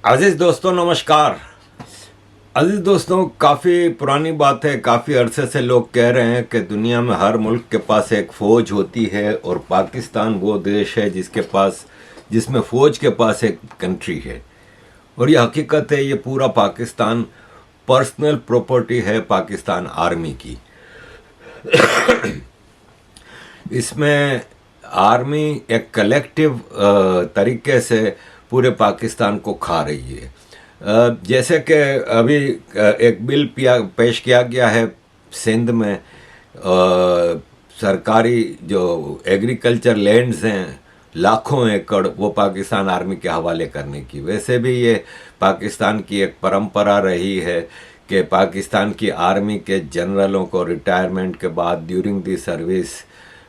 अजीज दोस्तों नमस्कार। अजीज दोस्तों, काफ़ी पुरानी बात है, काफ़ी अरसे से लोग कह रहे हैं कि दुनिया में हर मुल्क के पास एक फ़ौज होती है और पाकिस्तान वो देश है जिसमें फ़ौज के पास एक कंट्री है। और ये हकीकत है, ये पूरा पाकिस्तान पर्सनल प्रॉपर्टी है पाकिस्तान आर्मी की। इसमें आर्मी एक कलेक्टिव तरीके से पूरे पाकिस्तान को खा रही है। जैसे कि अभी एक बिल पेश किया गया है सिंध में, सरकारी जो एग्रीकल्चर लैंड्स हैं लाखों एकड़, वो पाकिस्तान आर्मी के हवाले करने की। वैसे भी ये पाकिस्तान की एक परंपरा रही है कि पाकिस्तान की आर्मी के जनरलों को रिटायरमेंट के बाद ड्यूरिंग दी सर्विस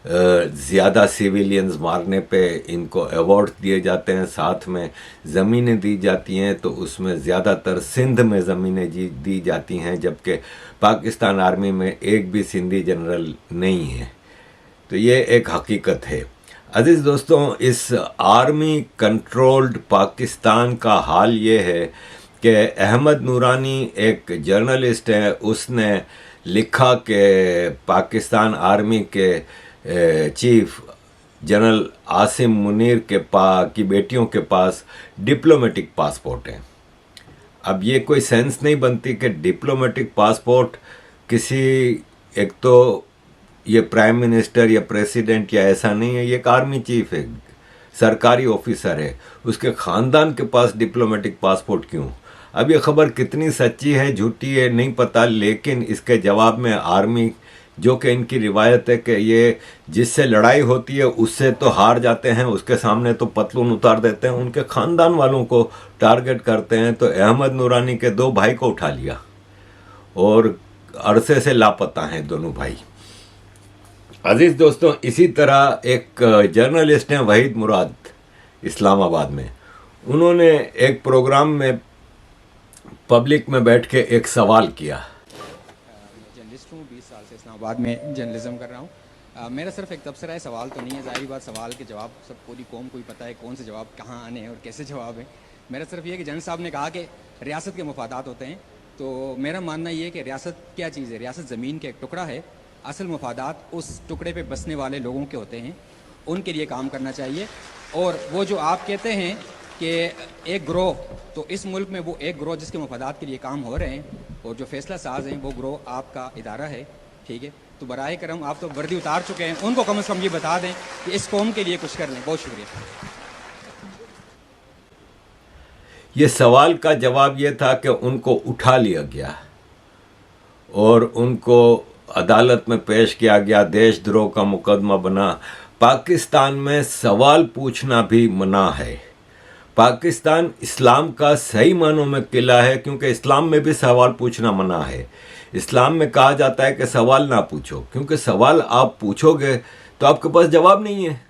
ज़्यादा सिविलियंस मारने पे इनको अवार्ड दिए जाते हैं, साथ में ज़मीनें दी जाती हैं। तो उसमें ज़्यादातर सिंध में ज़मीनें दी जाती हैं, जबकि पाकिस्तान आर्मी में एक भी सिंधी जनरल नहीं है। तो ये एक हकीकत है। अजीज़ दोस्तों, इस आर्मी कंट्रोल्ड पाकिस्तान का हाल ये है कि अहमद नूरानी एक जर्नलिस्ट है, उसने लिखा कि पाकिस्तान आर्मी के चीफ जनरल आसिम मुनीर की बेटियों के पास डिप्लोमेटिक पासपोर्ट हैं। अब ये कोई सेंस नहीं बनती कि डिप्लोमेटिक पासपोर्ट किसी, एक तो ये प्राइम मिनिस्टर या प्रेसिडेंट या ऐसा नहीं है, ये एक आर्मी चीफ है, सरकारी ऑफिसर है, उसके ख़ानदान के पास डिप्लोमेटिक पासपोर्ट क्यों? अब ये खबर कितनी सच्ची है झूठी है नहीं पता, लेकिन इसके जवाब में आर्मी, जो कि इनकी रिवायत है कि ये जिससे लड़ाई होती है उससे तो हार जाते हैं, उसके सामने तो पतलून उतार देते हैं, उनके ख़ानदान वालों को टारगेट करते हैं। तो अहमद नूरानी के 2 भाई को उठा लिया और अरसे से लापता हैं दोनों भाई। अजीज़ दोस्तों, इसी तरह एक जर्नलिस्ट हैं वहीद मुराद, इस्लामाबाद में, उन्होंने एक प्रोग्राम में पब्लिक में बैठ के एक सवाल किया। जर्नलिस्ट हूँ, 20 साल से इस्लामाबाद में जर्नलिज्म कर रहा हूँ। मेरा सिर्फ एक तबसरा है, सवाल तो नहीं है, ज़ाहिर बात सवाल के जवाब सब पूरी कौम को ही पता है कौन से जवाब कहाँ आने हैं और कैसे जवाब हैं। मेरा सिर्फ ये है कि जनरल साहब ने कहा कि रियासत के मफादात होते हैं, तो मेरा मानना ये है कि रियासत क्या चीज़ है? रियासत ज़मीन का एक टुकड़ा है, असल मफादात उस टुकड़े पे बसने वाले लोगों के होते हैं, उनके लिए काम करना चाहिए। और वो जो आप कहते हैं कि एक ग्रोह, तो इस मुल्क में वो एक ग्रोह जिसके मफादात के लिए काम हो रहे हैं और जो फैसला साज हैं वो ग्रोह आपका इदारा है, ठीक है? तो बराए करम आप तो वर्दी उतार चुके हैं, उनको कम से कम ये बता दें कि इस कौम के लिए कुछ कर लें। बहुत शुक्रिया। ये सवाल का जवाब ये था कि उनको उठा लिया गया और उनको अदालत में पेश किया गया, देशद्रोह का मुकदमा बना। पाकिस्तान में सवाल पूछना भी मना है। पाकिस्तान इस्लाम का सही मानों में किला है, क्योंकि इस्लाम में भी सवाल पूछना मना है। इस्लाम में कहा जाता है कि सवाल ना पूछो, क्योंकि सवाल आप पूछोगे तो आपके पास जवाब नहीं है,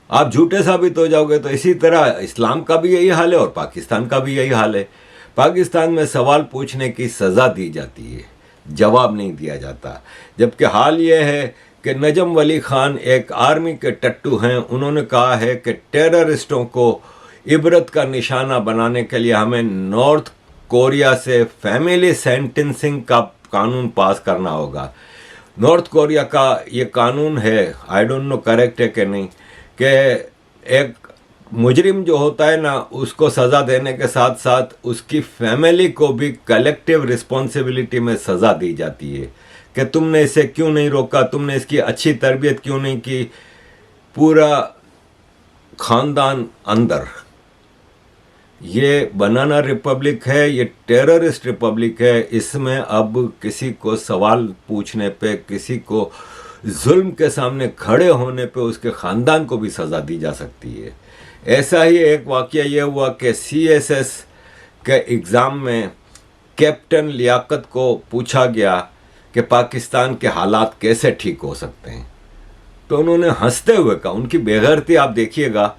आप झूठे साबित हो जाओगे। तो इसी तरह इस्लाम का भी यही हाल है और पाकिस्तान का भी यही हाल है। पाकिस्तान में सवाल पूछने की सज़ा दी जाती है, जवाब नहीं दिया जाता। जबकि हाल ये है कि नजम वली खान एक आर्मी के टट्टू हैं, उन्होंने कहा है कि टेररिस्टों को इबरत का निशाना बनाने के लिए हमें नॉर्थ कोरिया से फैमिली सेंटेंसिंग का कानून पास करना होगा। नॉर्थ कोरिया का ये कानून है, आई डोंट नो करेक्ट है कि नहीं, कि एक मुजरिम जो होता है ना, उसको सज़ा देने के साथ साथ उसकी फैमिली को भी कलेक्टिव रिस्पॉन्सिबिलिटी में सज़ा दी जाती है कि तुमने इसे क्यों नहीं रोका, तुमने इसकी अच्छी तरबियत क्यों नहीं की। पूरा ख़ानदान अंदर। ये बनाना रिपब्लिक है, ये टेररिस्ट रिपब्लिक है। इसमें अब किसी को सवाल पूछने पे, किसी को जुल्म के सामने खड़े होने पे उसके ख़ानदान को भी सज़ा दी जा सकती है। ऐसा ही एक वाक़या ये हुआ कि CSS के एग्ज़ाम में कैप्टन लियाकत को पूछा गया कि पाकिस्तान के हालात कैसे ठीक हो सकते हैं, तो उन्होंने हंसते हुए कहा, उनकी बेगैरती आप देखिएगा,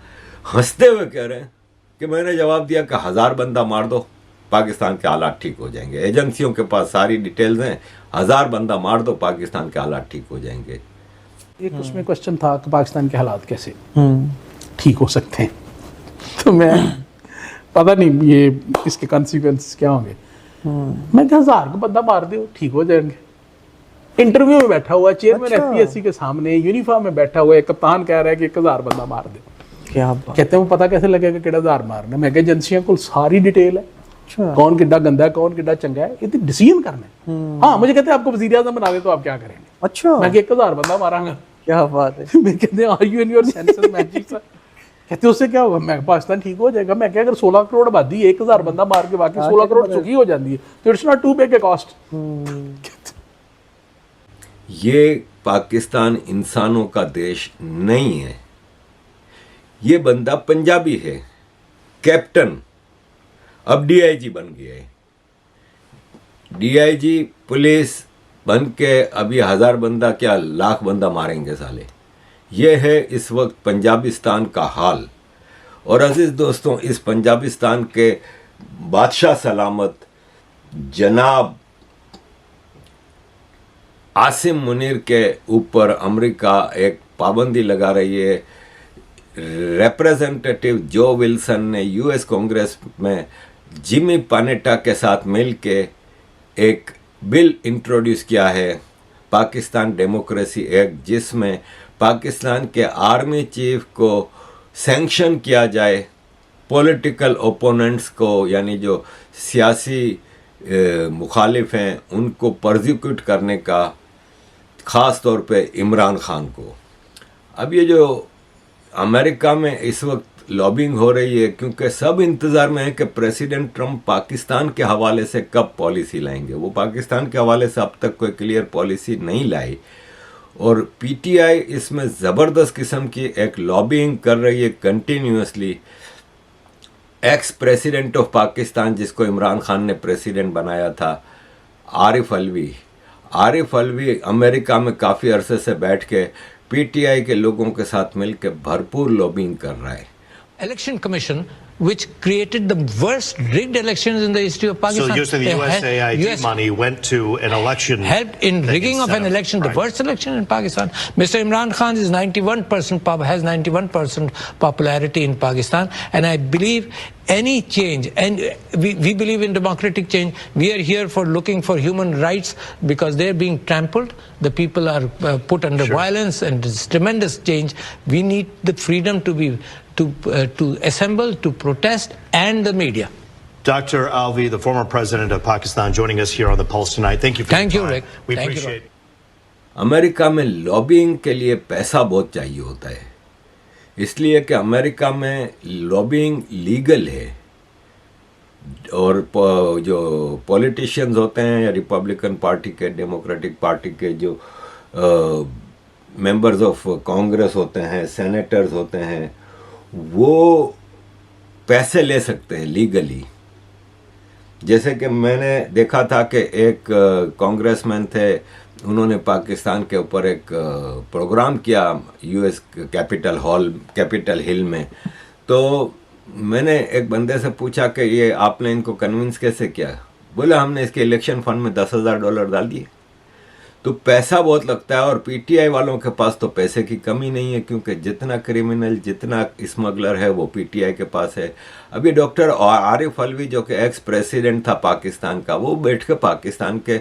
हंसते हुए कह रहे हैं कि मैंने जवाब दिया कि 1000 बंदा मार दो, पाकिस्तान के हालात ठीक हो जाएंगे। एजेंसियों के पास सारी डिटेल्स हैं, 1000 बंदा मार दो, पाकिस्तान के हालात ठीक हो जाएंगे। एक उसमें क्वेश्चन था कि पाकिस्तान के हालात कैसे ठीक हो सकते हैं। तो मैं پتہ نہیں یہ اس کے کانسیکوینس کیا ہوں گے. میں کہ 1000 کو بندہ مار دے ٹھیک ہو جائیں گے. انٹرویو میں بیٹھا ہوا chairman F P S C کے سامنے یونیفارم میں بیٹھا ہوا ہے, کپتان کہہ رہا ہے کہ 1000 بندہ مار دے. کیا بات. کہتے ہیں وہ پتہ کیسے لگے گا کہڑا 1000 مارنا. میں کہ ایجنسیاں کو ساری ڈیٹیل ہے, کون کڈا گندا ہے کون کڈا چنگا ہے, یہ تو ڈیسیژن کرنا ہے. ہاں مجھے کہتے ہیں آپ کو وزیر اعظم بنا دے تو آپ کیا کریں گے. اچھا میں کہ 1000 بندہ مارا گا. کیا بات ہے. میں کہتے ہیں are you in your senses magic sir. کہتے ہیں اس سے کیا ہوگا, میں پاکستان ٹھیک ہو جائے گا. میں کہ اگر 16 کروڑ آبادی 1000 بندہ مار کے باقی 16 کروڑ سکھی ہو جاتی ہے تو it's not too big a cost. یہ پاکستان انسانوں کا دیش نہیں ہے. یہ بندہ پنجابی ہے, کیپٹن, اب ڈی آئی جی بن گیا ہے. ڈی آئی جی پولیس بن کے ابھی 1000 بندہ کیا لاکھ بندہ ماریں گے سالے. یہ ہے اس وقت پنجابستان کا حال. اور عزیز دوستوں, اس پنجابستان کے بادشاہ سلامت جناب عاصم منیر کے اوپر امریکہ ایک پابندی لگا رہی ہے. ریپریزنٹیٹو جو ولسن نے یو ایس کانگریس میں جمی پانیٹا کے ساتھ مل کے ایک بل انٹروڈیوس کیا ہے, پاکستان ڈیموکریسی ایکٹ, جس میں پاکستان کے آرمی چیف کو سینکشن کیا جائے پولیٹیکل اوپوننٹس کو, یعنی جو سیاسی مخالف ہیں ان کو پرزیکیوٹ کرنے کا, خاص طور پہ عمران خان کو. اب یہ جو امریکہ میں اس وقت لابنگ ہو رہی ہے, کیونکہ سب انتظار میں ہے کہ پریسیڈنٹ ٹرمپ پاکستان کے حوالے سے کب پالیسی لائیں گے. وہ پاکستان کے حوالے سے اب تک کوئی کلیئر پالیسی نہیں لائی, اور پی ٹی آئی اس میں زبردست قسم کی ایک لابنگ کر رہی ہے continuously. Ex president of Pakistan, جس کو عمران خان نے پریسیڈنٹ بنایا تھا, عارف الوی امریکہ میں کافی عرصے سے بیٹھ کے پی ٹی آئی کے لوگوں کے ساتھ مل کے بھرپور لابنگ کر رہا ہے. Election Commission, which created the worst rigged elections in the history of Pakistan. So you're saying the USAID money went to an election? Helped in rigging of an election, the worst election in Pakistan. Mr. Imran Khan is 91% has 91% popularity in Pakistan, and I believe any change, and we believe in democratic change. We are here for looking for human rights because they're being trampled. The people are put under violence, and it's tremendous change. We need the freedom to be to assemble, to protest, and the media. Dr. Alvi, the former president of Pakistan, joining us here on the Pulse tonight. Thank you for Thank your you, time. Rick. We Thank you, appreciate it. امریکہ میں lobbying کے لیے پیسہ بہت چاہیے ہوتا ہے, اس لیے کہ امریکہ میں لابنگ لیگل ہے, اور جو پولیٹیشینز ہوتے ہیں یا ریپبلکن پارٹی کے, ڈیموکریٹک پارٹی کے جو ممبرز آف کانگریس ہوتے ہیں, سینیٹرز ہوتے ہیں, وہ پیسے لے سکتے ہیں لیگلی. جیسے کہ میں نے دیکھا تھا کہ ایک کانگریس مین تھے, انہوں نے پاکستان کے اوپر ایک پروگرام کیا یو ایس کیپٹل ہل میں. تو میں نے ایک بندے سے پوچھا کہ یہ آپ نے ان کو کنونس کیسے کیا؟ بولا ہم نے اس کے الیکشن فنڈ میں $10,000 ڈال دیے. تو پیسہ بہت لگتا ہے, اور پی ٹی آئی والوں کے پاس تو پیسے کی کمی نہیں ہے, کیونکہ جتنا کرمنل جتنا اسمگلر ہے وہ پی ٹی آئی کے پاس ہے. ابھی ڈاکٹر عارف الوی جو کہ ایکس پریسیڈنٹ تھا پاکستان کا, وہ بیٹھ کے پاکستان کے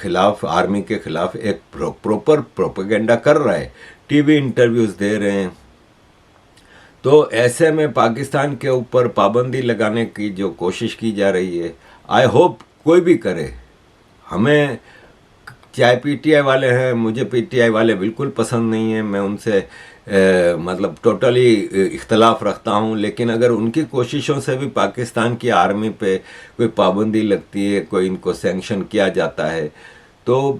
خلاف, آرمی کے خلاف ایک پروپر پروپیگنڈا کر رہا ہے, ٹی وی انٹرویوز دے رہے ہیں. تو ایسے میں پاکستان کے اوپر پابندی لگانے کی جو کوشش کی جا رہی ہے, آئی ہوپ کوئی بھی کرے. ہمیں چاہے پی ٹی آئی والے ہیں, مجھے پی ٹی آئی والے بالکل پسند نہیں ہیں, میں ان سے مطلب ٹوٹلی اختلاف رکھتا ہوں, لیکن اگر ان کی کوششوں سے بھی پاکستان کی آرمی پہ کوئی پابندی لگتی ہے, کوئی ان کو سینکشن کیا جاتا ہے, تو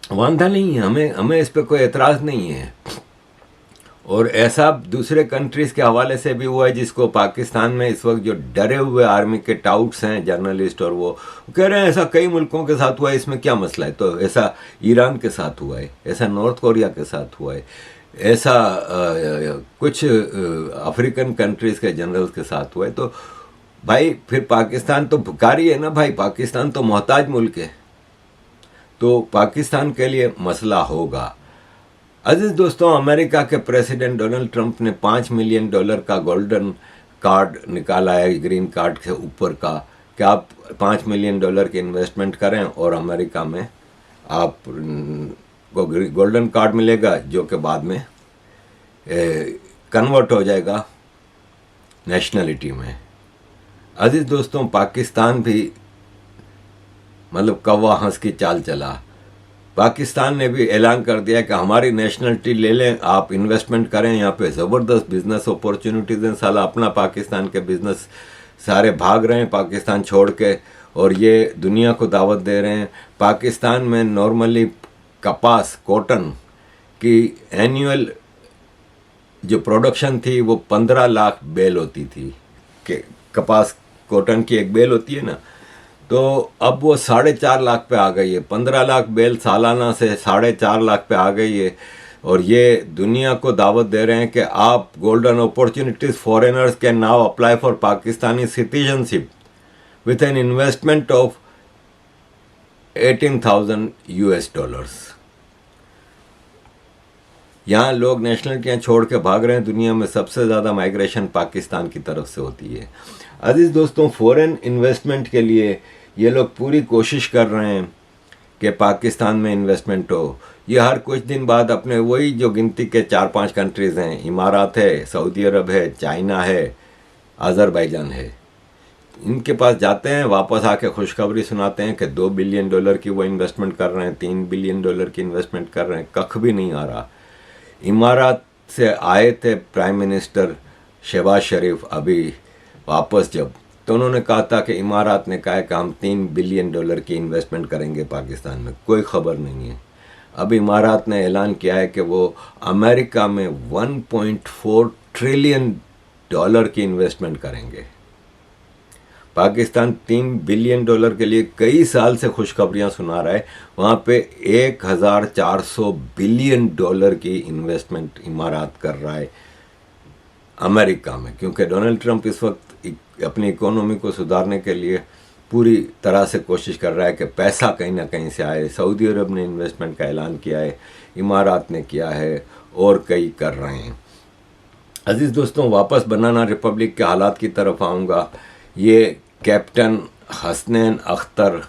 واندہ نہیں ہے, ہمیں اس پہ کوئی اعتراض نہیں ہے. اور ایسا دوسرے کنٹریز کے حوالے سے بھی ہوا ہے, جس کو پاکستان میں اس وقت جو ڈرے ہوئے آرمی کے ٹاؤٹس ہیں, جرنلسٹ, اور وہ کہہ رہے ہیں ایسا کئی ملکوں کے ساتھ ہوا ہے, اس میں کیا مسئلہ ہے. تو ایسا ایران کے ساتھ ہوا ہے, ایسا نارتھ کوریا کے ساتھ ہوا ہے, ایسا کچھ افریقن کنٹریز کے جنرلز کے ساتھ ہوا ہے. تو بھائی پھر پاکستان تو بھکاری ہے نا بھائی, پاکستان تو محتاج ملک ہے, تو پاکستان کے لیے مسئلہ ہوگا. عزیز دوستوں, امریکہ کے پریسیڈنٹ ڈونلڈ ٹرمپ نے $5 ملین کا گولڈن कार्ड निकाला है ग्रीन कार्ड के ऊपर का कि आप $5 मिलियन की इन्वेस्टमेंट करें और अमेरिका में आप को गोल्डन कार्ड मिलेगा जो कि बाद में कन्वर्ट हो जाएगा नेशनलिटी में। अजीज दोस्तों, पाकिस्तान भी मतलब कौवा हंस की चाल चला। पाकिस्तान ने भी ऐलान कर दिया कि हमारी नेशनलिटी ले लें, आप इन्वेस्टमेंट करें, यहाँ पे ज़बरदस्त बिजनेस अपॉर्चुनिटीज़ हैं। साला अपना पाकिस्तान के बिजनेस सारे भाग रहे हैं पाकिस्तान छोड़ के, और ये दुनिया को दावत दे रहे हैं। पाकिस्तान में नॉर्मली कपास कॉटन की एनुअल जो प्रोडक्शन थी वो 15 लाख बेल होती थी कि कपास कॉटन की एक बेल होती है ना, तो अब वो 4.5 लाख पे आ गई है। 15 लाख बेल सालाना से 4.5 लाख पे आ गई है, और ये दुनिया को दावत दे रहे हैं कि आप golden opportunities foreigners can now apply for Pakistani citizenship with an investment of $18,000। यहाँ लोग नेशनलिटियाँ छोड़ के भाग रहे हैं। दुनिया में सबसे ज़्यादा माइग्रेशन पाकिस्तान की तरफ से होती है। अजीज़ दोस्तों, फॉरेन इन्वेस्टमेंट के लिए ये लोग पूरी कोशिश कर रहे हैं कि पाकिस्तान में इन्वेस्टमेंट हो। ये हर कुछ दिन बाद अपने वही जो गिनती के 4-5 कंट्रीज़ हैं, इमारात है, सऊदी अरब है, चाइना है, अज़रबैजान है, इनके पास जाते हैं, वापस आके खुशखबरी सुनाते हैं कि $2 बिलियन की वो इन्वेस्टमेंट कर रहे हैं, $3 बिलियन की इन्वेस्टमेंट कर रहे हैं। कख भी नहीं आ रहा। इमारात से आए थे प्राइम मिनिस्टर शहबाज शरीफ अभी वापस जब, तो उन्होंने कहा था कि इमारात ने कहा है कि हम $3 बिलियन की इन्वेस्टमेंट करेंगे पाकिस्तान में। कोई खबर नहीं है। अब इमारात ने ऐलान किया है कि वो अमेरिका में $1.4 ट्रिलियन की इन्वेस्टमेंट करेंगे। पाकिस्तान $3 बिलियन के लिए कई साल से खुशखबरियां सुना रहा है। वहाँ पे 1400 बिलियन की इन्वेस्टमेंट इमारात कर रहा है अमेरिका में, क्योंकि डोनाल्ड ट्रंप इस वक्त अपनी इकोनॉमी को सुधारने के लिए पूरी तरह से कोशिश कर रहा है कि पैसा कहीं ना कहीं से आए। सऊदी अरब ने इन्वेस्टमेंट का ऐलान किया है, इमारात ने किया है, और कई कर रहे हैं। अजीज़ दोस्तों, वापस बनाना रिपब्लिक के हालात की तरफ आऊँगा। ये कैप्टन हसनैन अख्तर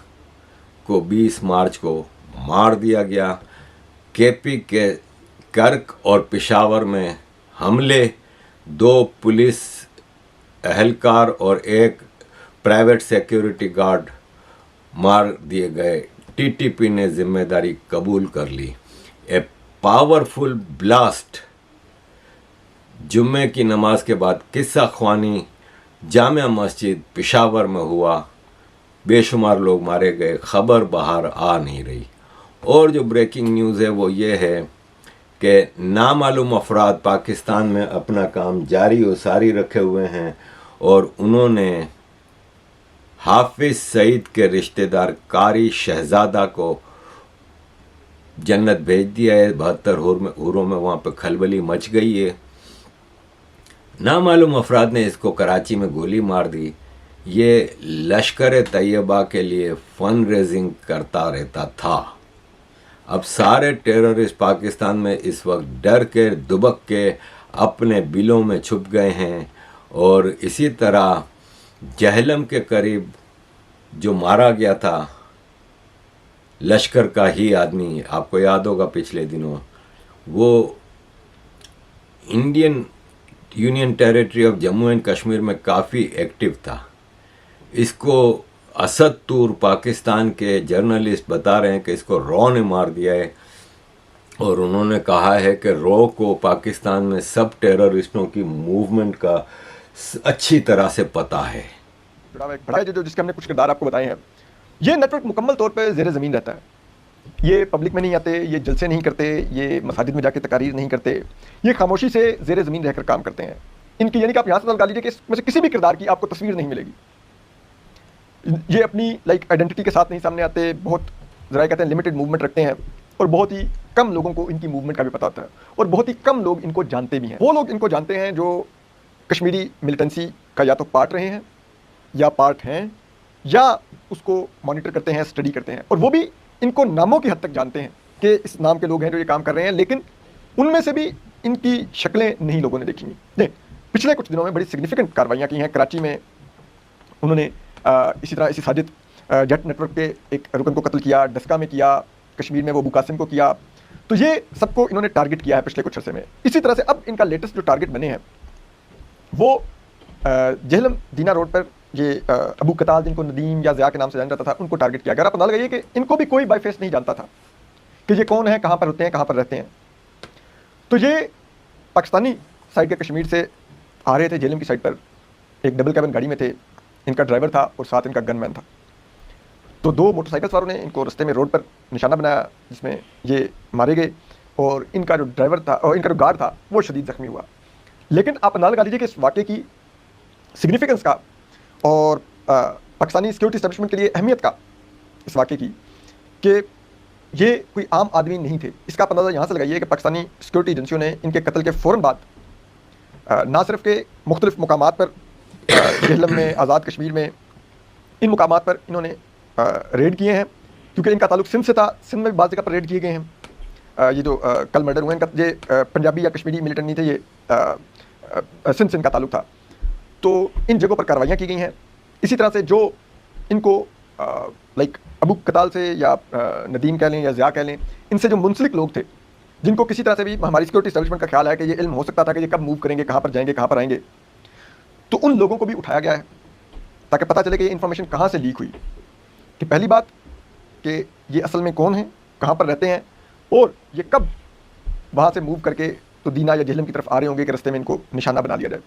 को 20 मार्च को मार दिया गया। केपी के कर्क और पेशावर में हमले, 2 पुलिस एहलकार और 1 प्राइवेट सिक्योरिटी गार्ड मार दिए गए। टीटीपी ने जिम्मेदारी कबूल कर ली। ए पावरफुल ब्लास्ट जुम्मे की नमाज के बाद किस्सा ख्वानी जामिया मस्जिद पेशावर में हुआ। बेशुमार लोग मारे गए। खबर बाहर आ नहीं रही। और जो ब्रेकिंग न्यूज़ है वो ये है कि नामालूम अफराद पाकिस्तान में अपना काम जारी और सारी रखे हुए हैं, और उन्होंने हाफिज सईद के रिश्तेदार कारी शहजादा को जन्नत भेज दिया है। 72 हूरों में वहाँ पे खलबली मच गई है। नामालूम अफराद ने इसको कराची में गोली मार दी। ये लश्कर तैयबा के लिए फंड रेजिंग करता रहता था। अब सारे टेररिस्ट पाकिस्तान में इस वक्त डर के दुबक के अपने बिलों में छुप गए हैं। और इसी तरह जहलम के करीब जो मारा गया था लश्कर का ही आदमी, आपको याद होगा पिछले दिनों, वो Indian union territory of Jammu and Kashmir में काफ़ी एक्टिव था। इसको असद तूर पाकिस्तान के जर्नलिस्ट बता रहे हैं कि इसको रॉ ने मार दिया है, और उन्होंने कहा है कि रॉ को पाकिस्तान में सब टेररिस्टों की मूवमेंट का अच्छी तरह से पता है। जो जिसके हमने कुछ किरदार आपको बताए हैं, ये नेटवर्क मुकम्मल तौर पर ज़ेरे ज़मीन रहता है। ये पब्लिक में नहीं आते, ये जलसे नहीं करते, ये मसाजिद में जाके तकारीर नहीं करते, ये खामोशी से ज़ेरे ज़मीन रहकर काम करते हैं। इनकी यानी कि आप यहाँ से लगा लीजिए कि इसमें से किसी भी किरदार की आपको तस्वीर नहीं मिलेगी। ये अपनी आइडेंटिटी के साथ नहीं सामने आते, बहुत ज़रा कहते हैं लिमिटेड मूवमेंट रखते हैं, और बहुत ही कम लोगों को इनकी मूवमेंट का भी पता होता है, और बहुत ही कम लोग इनको जानते भी हैं। वो लोग इनको जानते हैं जो कश्मीरी मिलिटेंसी का या तो पार्ट रहे हैं, या पार्ट हैं, या उसको मॉनिटर करते हैं, स्टडी करते हैं, और वो भी इनको नामों की हद तक जानते हैं कि इस नाम के लोग हैं जो ये काम कर रहे हैं, लेकिन उनमें से भी इनकी शक्लें नहीं लोगों ने देखी। पिछले कुछ दिनों में बड़ी सिग्निफिकेंट कार्रवाइयाँ की हैं। कराची में उन्होंने इसी तरह इसी साजिद जेट नेटवर्क के एक रुकन को कत्ल किया, डस्का में किया, कश्मीर में वो अबू कासिम को किया। तो ये सबको इन्होंने टारगेट किया है पिछले कुछ अरसे में। इसी तरह से अब इनका लेटेस्ट जो टारगेट बने हैं वो जहलम दीना रोड पर ये अबू कताल, जिनको नदीम या ज़िया के नाम से जाना जाता था, उनको टारगेट किया गया। आप अंदाज़ा लगाइए कि इनको भी कोई बाई फेस नहीं जानता था कि ये कौन है, कहाँ पर होते हैं, कहाँ पर रहते हैं। तो ये पाकिस्तानी साइड के कश्मीर से आ रहे थे जहलम की साइड पर, एक डबल कैबिन गाड़ी में थे, इनका ड्राइवर था और साथ इनका गनमैन था। तो दो मोटरसाइकिल सवारों ने इनको रास्ते में रोड पर निशाना बनाया जिसमें ये मारे गए और इनका जो ड्राइवर था और इनका जो गार्ड था वो शदीद ज़ख्मी हुआ। लेकिन आप अंदाज़ा लगा लीजिए कि इस वाक़े की सिग्निफिकेंस का और पाकिस्तानी सिक्योरिटी एस्टेब्लिशमेंट के लिए अहमियत का इस वाक़े की कि ये कोई आम आदमी नहीं थे। इसका आप अंदाज़ा यहाँ से लगाइए कि पाकिस्तानी सिक्योरिटी एजेंसियों ने इनके कत्ल के फ़ौरन बाद ना सिर्फ के मुख्तलिफ मकामात पर जहलम में, आज़ाद कश्मीर में, इन मकामात पर इन्होंने रेड किए हैं क्योंकि इनका ताल्लुक सिंध से था। सिंध में बाज़ जगह पर रेड किए गए हैं। ये जो कल मर्डर हुए इनका ये पंजाबी या कश्मीरी मिलिटेंट नहीं थे, ये सिंध से इनका ताल्लुक था। तो इन जगहों पर कार्रवाइयाँ की गई हैं। इसी तरह से जो इनको लाइक अबू कताल से या नदीम कह लें या ज़िया कह लें, इनसे जो मुंसलिक लोग थे जिनको किसी तरह से भी हमारी सिक्योरिटी एस्टेब्लिशमेंट का ख्याल है कि ये इल्म हो सकता था कि ये कब मूव करेंगे, कहाँ पर जाएंगे, कहाँ पर आएंगे, तो उन लोगों को भी उठाया गया है ताकि पता चले कि ये इन्फॉर्मेशन कहाँ से लीक हुई। कि पहली बात कि ये असल में कौन है, कहाँ पर रहते हैं और ये कब वहाँ से मूव करके तो दीना या जहलम की तरफ आ रहे होंगे कि रास्ते में इनको निशाना बना दिया जाए।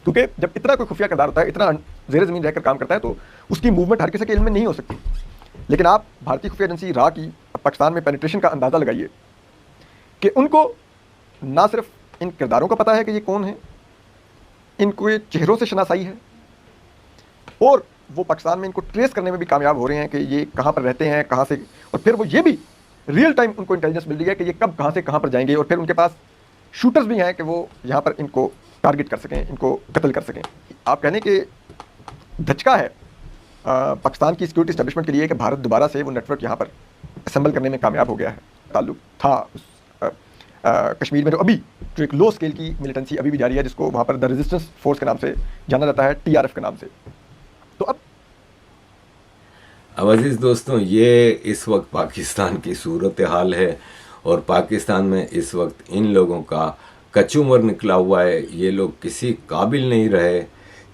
क्योंकि जब इतना कोई खुफिया किरदार होता है, इतना ज़ेर ज़मीन रहकर काम करता है, तो उसकी मूवमेंट हर किसी के इल्म में नहीं हो सकती। लेकिन आप भारतीय खुफिया एजेंसी रा की पाकिस्तान में पेनिट्रेशन का अंदाज़ा लगाइए कि उनको ना सिर्फ इन किरदारों का पता है कि ये कौन है, इनको ये चेहरों से शनासाई है और वो पाकिस्तान में इनको ट्रेस करने में भी कामयाब हो रहे हैं कि ये कहाँ पर रहते हैं, कहाँ से, और फिर वो ये भी रियल टाइम उनको इंटेलिजेंस मिल रही है कि ये कब कहाँ से कहाँ पर जाएंगे और फिर उनके पास शूटर्स भी हैं कि वो यहाँ पर इनको टारगेट कर सकें, इनको कत्ल कर सकें। आप कहने के धचका है पाकिस्तान की सिक्योरिटी एस्टेब्लिशमेंट के लिए कि भारत दोबारा से वो नेटवर्क यहाँ पर असेंबल करने में कामयाब हो गया है। ताल्लुक था उस कश्मीर में जो अभी जो एक लो स्केल की मिलिटेंसी अभी भी जारी है, जिसको वहाँ पर द रेजिस्टेंस फोर्स के नाम से जाना जाता है, TRF के नाम से। तो अब अजीज़ दोस्तों, ये इस वक्त पाकिस्तान की सूरत हाल है और पाकिस्तान में इस वक्त इन लोगों का कचूमर निकला हुआ है। ये लोग किसी काबिल नहीं रहे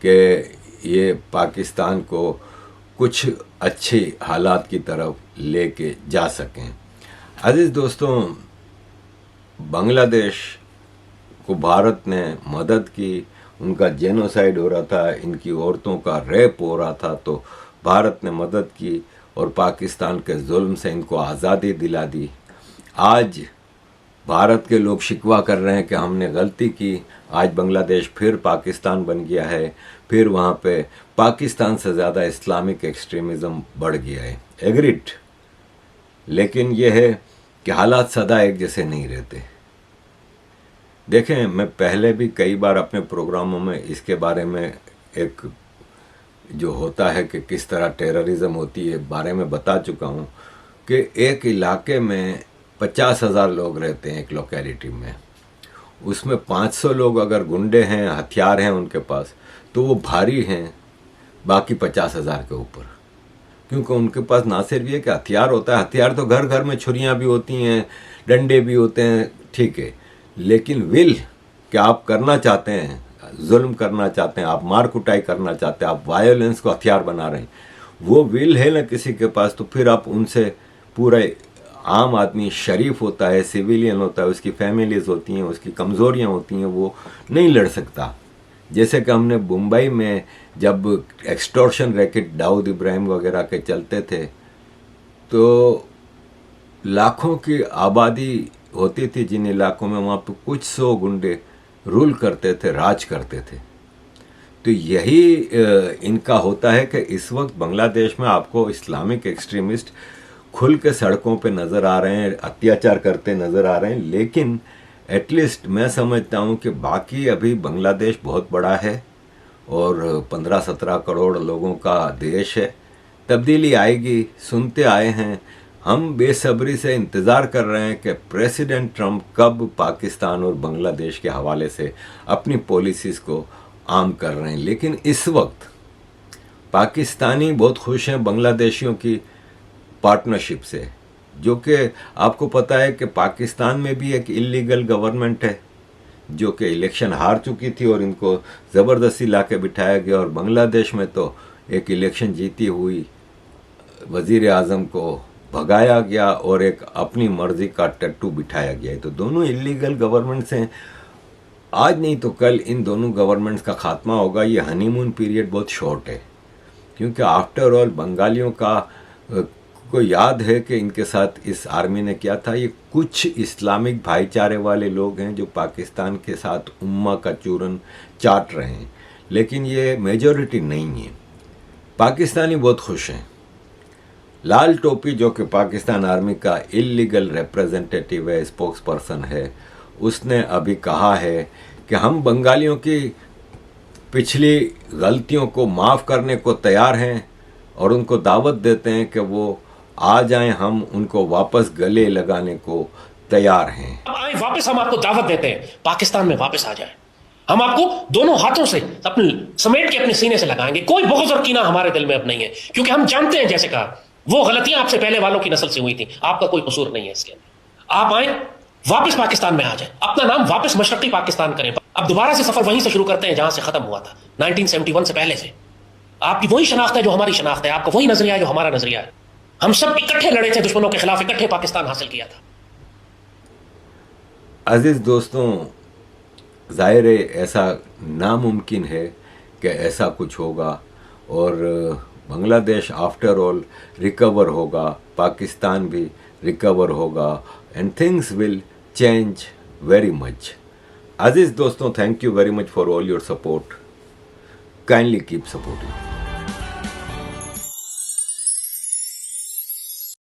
कि ये पाकिस्तान को कुछ अच्छे हालात की तरफ लेके जा सकें। अजीज़ दोस्तों, बांग्लादेश को भारत ने मदद की, उनका जेनोसाइड हो रहा था, इनकी औरतों का रेप हो रहा था, तो भारत ने मदद की और पाकिस्तान के जुल्म से इनको आज़ादी दिला दी। आज भारत के लोग शिकवा कर रहे हैं कि हमने गलती की, आज बांग्लादेश फिर पाकिस्तान बन गया है, फिर वहाँ पे पाकिस्तान से ज़्यादा इस्लामिक एक्सट्रीमिज़म बढ़ गया है। एग्रीड, लेकिन यह है कि हालात सदा एक जैसे नहीं रहते। देखें, मैं पहले भी कई बार अपने प्रोग्रामों में इसके बारे में एक जो होता है कि किस तरह टेररिज्म होती है बारे में बता चुका हूँ कि एक इलाके में 50,000 लोग रहते हैं एक लोकेलिटी में, उसमें 500 लोग अगर गुंडे हैं, हथियार हैं उनके पास, तो वो भारी हैं बाकी 50,000 के ऊपर, क्योंकि उनके पास ना सिर्फ ये कि हथियार होता है, हथियार तो घर घर में छुरियाँ भी होती हैं, डंडे भी होते हैं, ठीक है, लेकिन विल कि आप करना चाहते हैं, जुल्म करना चाहते हैं, आप मार कुटाई करना चाहते हैं, आप वायोलेंस को हथियार बना रहे हैं, वो विल है ना किसी के पास, तो फिर आप उनसे पूरे आम आदमी शरीफ होता है, सिविलियन होता है, उसकी फैमिलीज़ होती हैं, उसकी कमज़ोरियाँ होती हैं, वो नहीं लड़ सकता। जैसे कि हमने मुंबई में जब एक्सटॉर्शन रैकेट दाऊद इब्राहिम वगैरह के चलते थे, तो लाखों की आबादी होती थी जिन इलाकों में, वहाँ पे कुछ 100 गुंडे रूल करते थे, राज करते थे। तो यही इनका होता है कि इस वक्त बांग्लादेश में आपको इस्लामिक एक्सट्रीमिस्ट खुल के सड़कों पे नज़र आ रहे हैं, अत्याचार करते नज़र आ रहे हैं, लेकिन एटलीस्ट मैं समझता हूँ कि बाकी अभी बांग्लादेश बहुत बड़ा है और 15-17 करोड़ लोगों का देश है। तब्दीली आएगी, सुनते आए हैं, ہم بے صبری سے انتظار کر رہے ہیں کہ پریزیڈنٹ ٹرمپ کب پاکستان اور بنگلہ دیش کے حوالے سے اپنی پالیسیز کو عام کر رہے ہیں. لیکن اس وقت پاکستانی بہت خوش ہیں بنگلہ دیشیوں کی پارٹنرشپ سے، جو کہ آپ کو پتہ ہے کہ پاکستان میں بھی ایک اللیگل گورنمنٹ ہے جو کہ الیکشن ہار چکی تھی اور ان کو زبردستی لا کے بٹھایا گیا، اور بنگلہ دیش میں تو ایک الیکشن جیتی ہوئی وزیر اعظم کو بھگایا گیا اور ایک اپنی مرضی کا ٹٹو بٹھایا گیا. تو دونوں اللیگل گورنمنٹس ہیں. آج نہیں تو کل ان دونوں گورنمنٹس کا خاتمہ ہوگا. یہ ہنی مون پیریڈ بہت شارٹ ہے، کیونکہ آفٹر آل بنگالیوں کا کو یاد ہے کہ ان کے ساتھ اس آرمی نے کیا تھا. یہ کچھ اسلامک بھائی چارے والے لوگ ہیں جو پاکستان کے ساتھ امہ کا چورن چاٹ رہے ہیں، لیکن یہ میجورٹی نہیں ہے. پاکستانی بہت خوش ہیں. لال ٹوپی جو کہ پاکستان آرمی کا اللیگل ریپریزنٹیٹیو ہے، اسپوکس پرسن ہے، اس نے ابھی کہا ہے کہ ہم بنگالیوں کی پچھلی غلطیوں کو معاف کرنے کو تیار ہیں اور ان کو دعوت دیتے ہیں کہ وہ آ جائیں، ہم ان کو واپس گلے لگانے کو تیار ہیں. آئیں واپس، ہم آپ کو دعوت دیتے ہیں پاکستان میں واپس آ جائیں. ہم آپ کو دونوں ہاتھوں سے اپنے سمیٹ کے اپنے سینے سے لگائیں گے. کوئی بغض اور کینہ ہمارے دل میں اب نہیں ہے، کیونکہ ہم جانتے ہیں جیسے کہا وہ غلطیاں آپ سے پہلے والوں کی نسل سے ہوئی تھیں. آپ کا کوئی قصور نہیں ہے اس کے اندر. آپ آئیں واپس پاکستان میں آ جائیں، اپنا نام واپس مشرقی پاکستان کریں. اب دوبارہ سے سفر وہیں سے شروع کرتے ہیں جہاں سے ختم ہوا تھا 1971 سے پہلے سے. آپ کی وہی شناخت ہے جو ہماری شناخت ہے، آپ کا وہی نظریہ ہے جو ہمارا نظریہ ہے. ہم سب اکٹھے لڑے تھے دشمنوں کے خلاف، اکٹھے پاکستان حاصل کیا تھا. عزیز دوستوں، ظاہر ہے ایسا ناممکن ہے کہ ایسا کچھ ہوگا، اور بنگلہ دیش آفٹر آل ریکور ہوگا، پاکستان بھی ریکور ہوگا، and things will change very much. عزیز دوستوں، thank you very much for all your support. Kindly keep supporting.